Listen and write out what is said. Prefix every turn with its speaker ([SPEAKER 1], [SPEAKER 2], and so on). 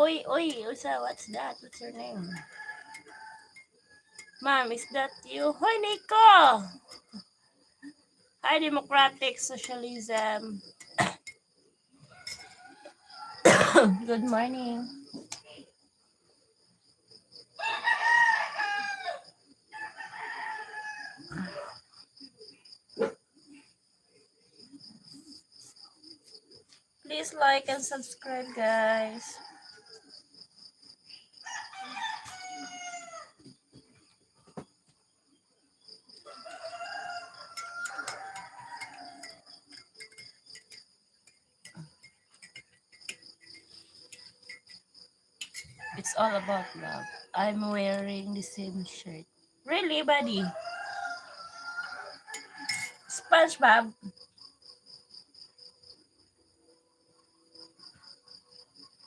[SPEAKER 1] Usa, what's that? What's your name? Ma'am, is that you? Hoy, Nico! Hi, Democratic Socialism. Good morning. Please like and subscribe, guys. It's all about love. I'm wearing the same shirt. Really, buddy? SpongeBob?